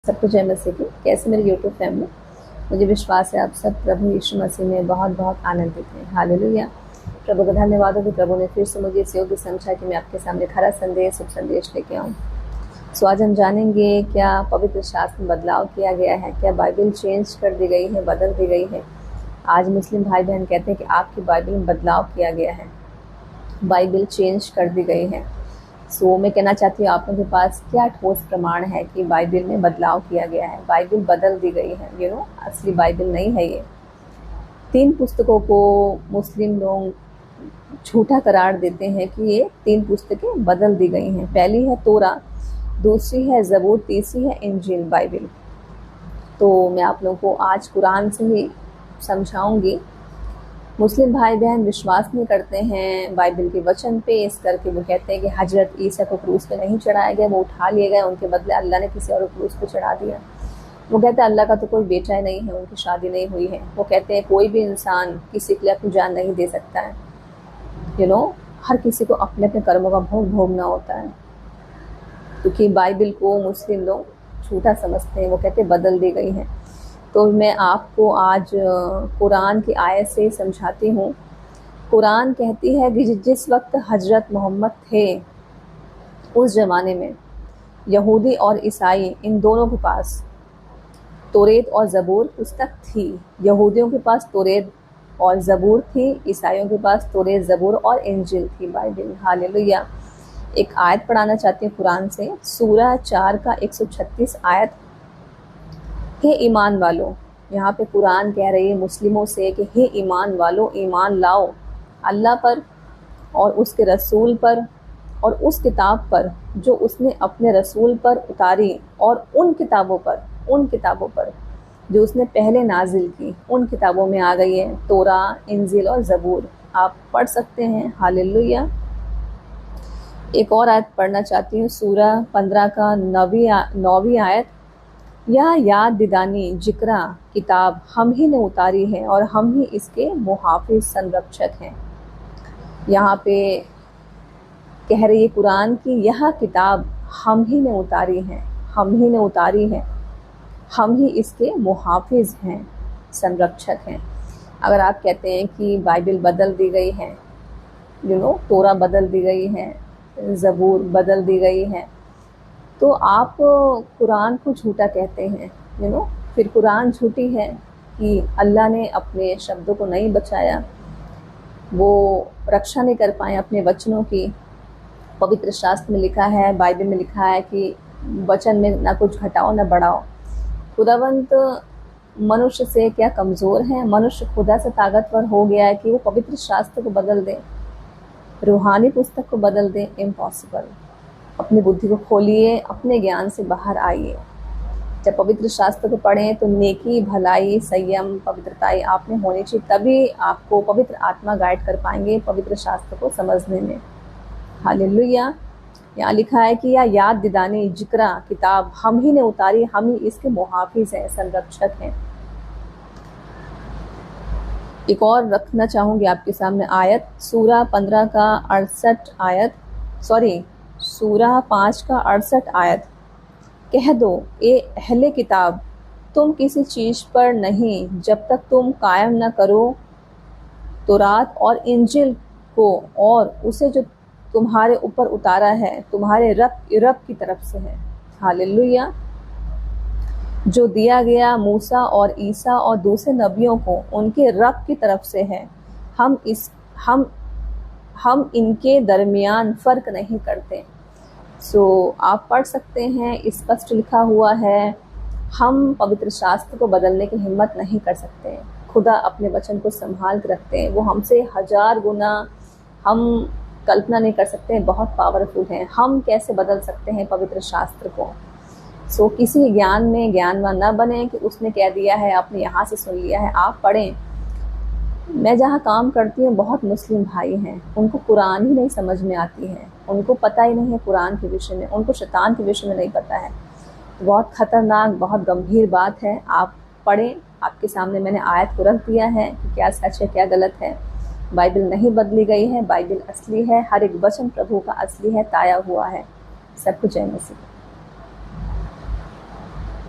सबको जय मसीह की। कैसे मेरी यूट्यूब फैमिली, मुझे विश्वास है आप सब प्रभु यीशु मसीह में बहुत बहुत आनंदित हैं। हालेलुया। प्रभु का धन्यवाद हो कि प्रभु ने फिर से मुझे इस योग्य समझा कि मैं आपके सामने खरा संदेश शुभ संदेश लेके आऊँ। सो आज हम जानेंगे क्या पवित्र शास्त्र में बदलाव किया गया है, क्या बाइबल चेंज कर दी गई है, बदल दी गई है। आज मुस्लिम भाई बहन कहते हैं कि आपकी बाइबल में बदलाव किया गया है, बाइबल चेंज कर दी गई है। सो मैं कहना चाहती हूँ आप लोगों के पास क्या ठोस प्रमाण है कि बाइबल में बदलाव किया गया है, बाइबल बदल दी गई है। असली बाइबल नहीं है ये। 3 पुस्तकों को मुस्लिम लोग झूठा करार देते हैं कि ये 3 पुस्तकें बदल दी गई हैं। पहली है तोरा, दूसरी है ज़बूर, तीसरी है इंजील बाइबल। तो मैं आप लोगों को आज कुरान से ही समझाऊंगी। मुस्लिम भाई बहन विश्वास नहीं करते हैं बाइबल के वचन पे, इस करके वो कहते हैं कि हजरत ईसा को क्रूस पे नहीं चढ़ाया गया, वो उठा लिए गए, उनके बदले अल्लाह ने किसी और क्रूस पे चढ़ा दिया। वो कहते हैं अल्लाह का तो कोई बेटा ही नहीं है, उनकी शादी नहीं हुई है। वो कहते हैं कोई भी इंसान किसी के लिए अपनी जान नहीं दे सकता है। हर किसी को अपने अपने कर्मों का भोग भोगना होता है। क्योंकि बाइबल को मुस्लिम लोग झूठा समझते हैं, वो कहते हैं बदल दी गई है। तो मैं आपको आज कुरान की आयत से समझाती हूँ। कुरान कहती है कि जिस वक्त हजरत मोहम्मद थे, उस ज़माने में यहूदी और ईसाई इन दोनों के पास तौरेत और ज़बूर पुस्तक थी। यहूदियों के पास तौरेत और ज़बूर थी, ईसाइयों के पास तौरेत, ज़बूर और इंजील थी, बाइबल। हालेलुया। एक आयत पढ़ाना चाहती हूँ कुरान से, सूरह 4 का 136 आयत। हे ईमान वालों, यहाँ पे कुरान कह रही है मुस्लिमों से कि हे ईमान वालों, ईमान लाओ अल्लाह पर और उसके रसूल पर और उस किताब पर जो उसने अपने रसूल पर उतारी, और उन किताबों पर जो उसने पहले नाजिल की। उन किताबों में आ गई है तोरा, इंजील और ज़बूर। आप पढ़ सकते हैं। हालेलुया। एक और आयत पढ़ना चाहती हूँ, सूरह 15 का 9वीं आयत। यह याद दिदानी जिक्रा किताब हम ही ने उतारी है और हम ही इसके मुहाफिज संरक्षक हैं। यहाँ पे कह रही है कुरान की यह किताब हम ही ने उतारी है, हम ही इसके मुहाफिज हैं, संरक्षक हैं। अगर आप कहते हैं कि बाइबल बदल दी गई है, तोरा बदल दी गई है, ज़बूर बदल दी गई है, तो आप कुरान को झूठा कहते हैं। फिर कुरान झूठी है कि अल्लाह ने अपने शब्दों को नहीं बचाया, वो रक्षा नहीं कर पाए अपने वचनों की। पवित्र शास्त्र में लिखा है, बाइबल में लिखा है कि वचन में ना कुछ घटाओ ना बढ़ाओ। खुदावंत मनुष्य से क्या कमज़ोर है? मनुष्य खुदा से ताकतवर हो गया है कि वो पवित्र शास्त्र को बदल दे, रूहानी पुस्तक को बदल दे? इम्पॉसिबल। अपनी बुद्धि को खोलिए, अपने ज्ञान से बाहर आइए। जब पवित्र शास्त्र को पढ़ें तो नेकी, भलाई, संयम, पवित्रताई आप में होनी चाहिए, तभी आपको पवित्र आत्मा गाइड कर पाएंगे पवित्र शास्त्र को समझने में। हालेलुया। यहाँ लिखा है कि यह याद दिदानी जिक्रा किताब हम ही ने उतारी, हम ही इसके मुहाफिज हैं, संरक्षक हैं। एक और रखना चाहूँगी आपके सामने आयत, सूरह 15 का 68 आयत, सूरह 5 का 68 आयत। कह दो ए अहले किताब, तुम किसी चीज़ पर नहीं जब तक तुम कायम न करो तौरात और इंजील को, और उसे जो तुम्हारे ऊपर उतारा है तुम्हारे रब की तरफ से है। हालेलुया। जो दिया गया मूसा और ईसा और दूसरे नबियों को उनके रब की तरफ से है। हम इनके दरमियान फ़र्क नहीं करते। आप पढ़ सकते हैं, स्पष्ट लिखा हुआ है। हम पवित्र शास्त्र को बदलने की हिम्मत नहीं कर सकते। खुदा अपने वचन को संभाल के रखते हैं, वो हमसे 1000 गुना हम कल्पना नहीं कर सकते हैं, बहुत पावरफुल हैं। हम कैसे बदल सकते हैं पवित्र शास्त्र को? किसी ज्ञान में ज्ञानवान न बने कि उसने कह दिया है, आपने यहाँ से सुन लिया है। आप पढ़ें। मैं जहाँ काम करती हूँ बहुत मुस्लिम भाई हैं, उनको कुरान ही नहीं समझ में आती है, उनको पता ही नहीं है कुरान के विषय में, उनको शैतान के विषय में नहीं पता है। बहुत ख़तरनाक, बहुत गंभीर बात है। आप पढ़ें। आपके सामने मैंने आयत को रख दिया है कि क्या सच है क्या गलत है। बाइबल नहीं बदली गई है, बाइबल असली है, हर एक वचन प्रभु का असली है, ताया हुआ है। सबको जय मसीह।